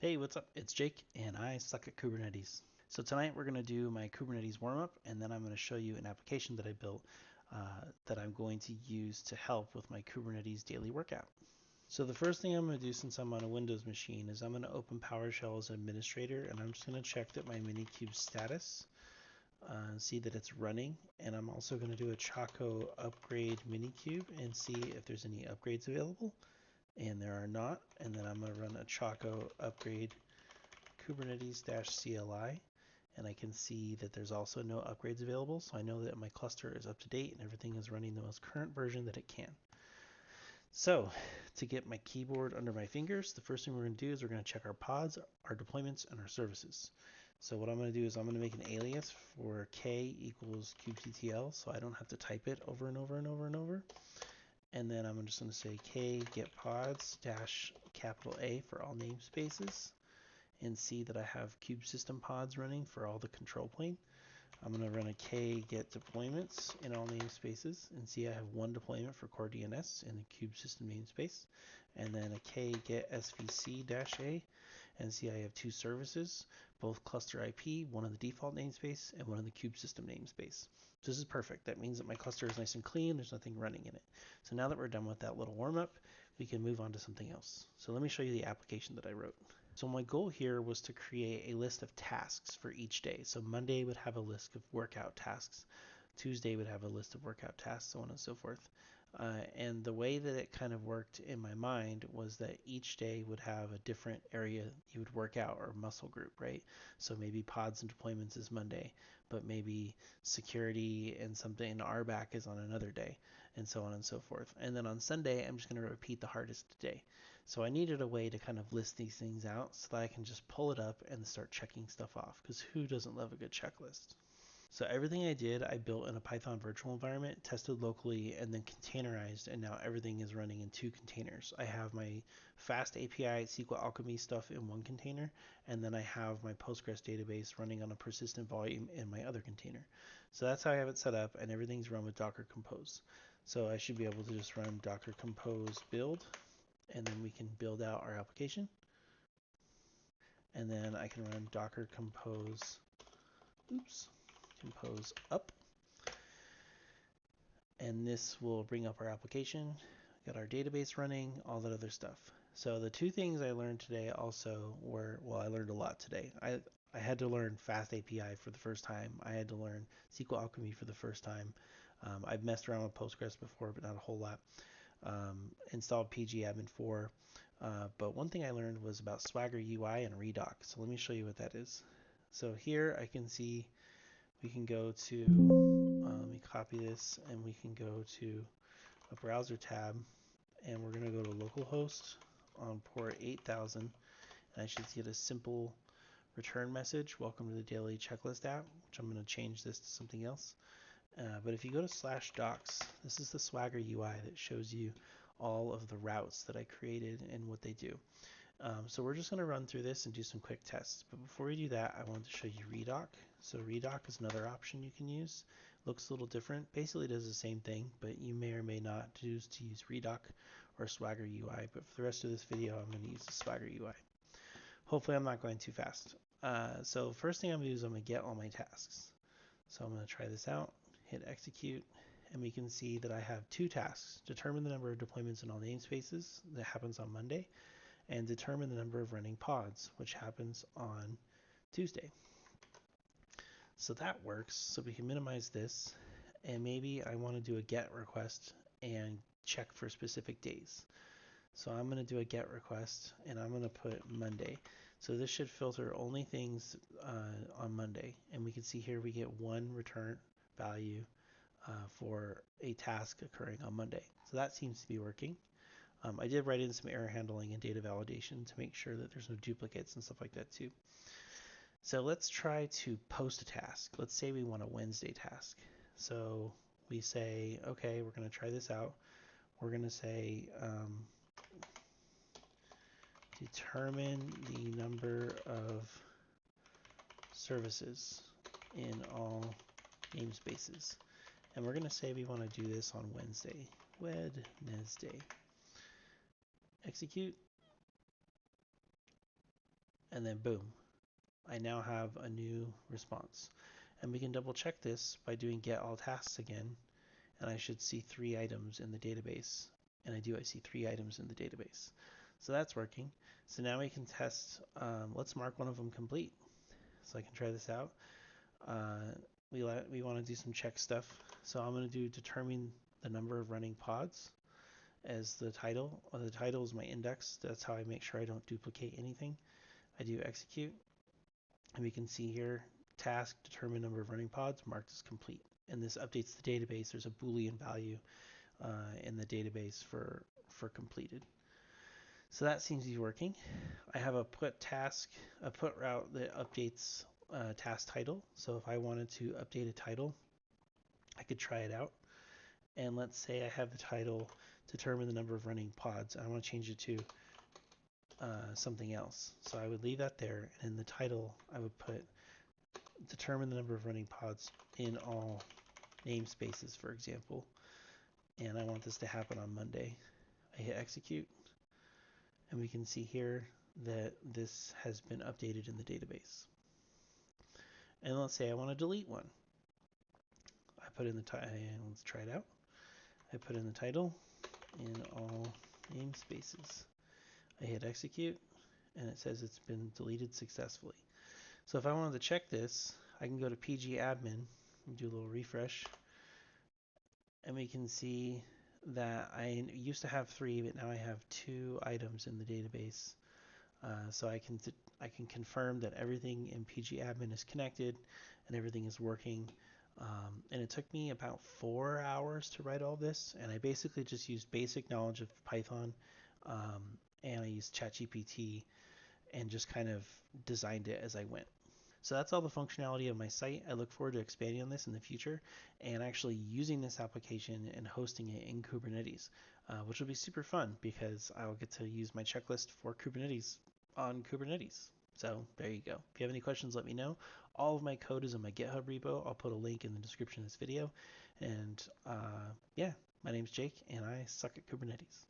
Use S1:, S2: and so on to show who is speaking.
S1: Hey, what's up? It's Jake, and I suck at Kubernetes. So tonight we're going to do my Kubernetes warm-up, and then I'm going to show you an application that I built that I'm going to use to help with my Kubernetes daily workout. So the first thing I'm going to do since I'm on a Windows machine is I'm going to open PowerShell as an administrator, and I'm just going to check that my Minikube status and see that it's running. And I'm also going to do a Choco upgrade Minikube and see if there's any upgrades available. And there are not. And then I'm going to run a Choco upgrade Kubernetes-CLI, and I can see that there's also no upgrades available, so I know that my cluster is up to date and everything is running the most current version that it can. So to get my keyboard under my fingers, the first thing we're going to do is we're going to check our pods, our deployments, and our services. So what I'm going to do is I'm going to make an alias for k equals kubectl, so I don't have to type it over and over and over and over. And then I'm just going to say k get pods dash capital A for all namespaces, and see that I have kube system pods running for all the control plane. I'm going to run a k get deployments in all namespaces and see I have one deployment for core DNS in the kube system namespace, and then a k get svc-a and see I have two services, both cluster IP, one in the default namespace and one in the kube system namespace. So this is perfect. That means that my cluster is nice and clean. There's nothing running in it. So now that we're done with that little warm up, we can move on to something else. So let me show you the application that I wrote. So my goal here was to create a list of tasks for each day. So Monday would have a list of workout tasks, Tuesday would have a list of workout tasks, so on and so forth. And the way that it kind of worked in my mind was that each day would have a different area you would work out or muscle group, right? So maybe pods and deployments is Monday, but maybe security and something in RBAC is on another day, and so on and so forth. And then on Sunday, I'm just going to repeat the hardest day. So I needed a way to kind of list these things out so that I can just pull it up and start checking stuff off, because who doesn't love a good checklist? So everything I did, I built in a Python virtual environment, tested locally, and then containerized, and now everything is running in two containers. I have my FastAPI SQLAlchemy stuff in one container, and then I have my Postgres database running on a persistent volume in my other container. So that's how I have it set up, and everything's run with Docker Compose. So I should be able to just run Docker Compose build, and then we can build out our application. And then I can run Docker Compose, compose up, and this will bring up our application, got our database running, all that other stuff. So the two things I learned today also were, well, I learned a lot today. I had to learn FastAPI for the first time. I had to learn SQLAlchemy for the first time. I've messed around with Postgres before, but not a whole lot. Installed pgadmin 4. But one thing I learned was about Swagger UI and Redoc. So let me show you what that is. So here I can see we can go to, let me copy this, and we can go to a browser tab, and we're going to go to localhost on port 8000, and I should get a simple return message, welcome to the daily checklist app, which I'm going to change this to something else. But if you go to /docs, this is the Swagger UI that shows you all of the routes that I created and what they do. So we're just going to run through this and do some quick tests. But before we do that, I want to show you Redoc. So Redoc is another option you can use. Looks a little different. Basically does the same thing, but you may or may not choose to use Redoc or Swagger UI. But for the rest of this video, I'm going to use the Swagger UI. Hopefully I'm not going too fast. So first thing I'm going to do is I'm going to get all my tasks. So I'm going to try this out, hit execute, and we can see that I have two tasks. Determine the number of deployments in all namespaces. That happens on Monday. And determine the number of running pods, which happens on Tuesday. So that works. So we can minimize this, and maybe I want to do a get request and check for specific days. So I'm going to do a get request, and I'm going to put Monday. So this should filter only things on Monday, and we can see here we get one return value for a task occurring on Monday. So that seems to be working. I did write in some error handling and data validation to make sure that there's no duplicates and stuff like that too. So let's try to post a task. Let's say we want a Wednesday task. So we say, okay, we're going to try this out. We're going to say determine the number of services in all namespaces. And we're going to say we want to do this on Wednesday. Wednesday. Execute. and then boom, I now have a new response. And we can double check this by doing get all tasks again, and I should see 3 items in the database. And I see 3 items in the database. So that's working. So now we can test, let's mark one of them complete. So I can try this out. We want to do some check stuff. So I'm going to do determine the number of running pods as the title. The title is my index. That's how I make sure I don't duplicate anything. I do execute, and we can see here, task determine number of running pods marked as complete. And this updates the database. There's a Boolean value in the database for completed. So that seems to be working. I have a put route that updates task title. So if I wanted to update a title, I could try it out. And let's say I have the title determine the number of running pods. I want to change it to something else. So I would leave that there, and in the title I would put determine the number of running pods in all namespaces, for example. And I want this to happen on Monday. I hit execute, and we can see here that this has been updated in the database. And let's say I want to delete one. I put in the title, let's try it out. I put in the title in all namespaces. I hit execute, and it says it's been deleted successfully. So if I wanted to check this, I can go to pgadmin and do a little refresh, and we can see that I used to have 3, but now I have 2 items in the database. So I can confirm that everything in pgadmin is connected and everything is working. And it took me about 4 hours to write all this, and I basically just used basic knowledge of Python, and I used ChatGPT and just kind of designed it as I went. So that's all the functionality of my site. I look forward to expanding on this in the future and actually using this application and hosting it in Kubernetes, which will be super fun because I'll get to use my checklist for Kubernetes on Kubernetes. So there you go. If you have any questions, let me know. All of my code is in my GitHub repo. I'll put a link in the description of this video. And yeah, my name's Jake, and I suck at Kubernetes.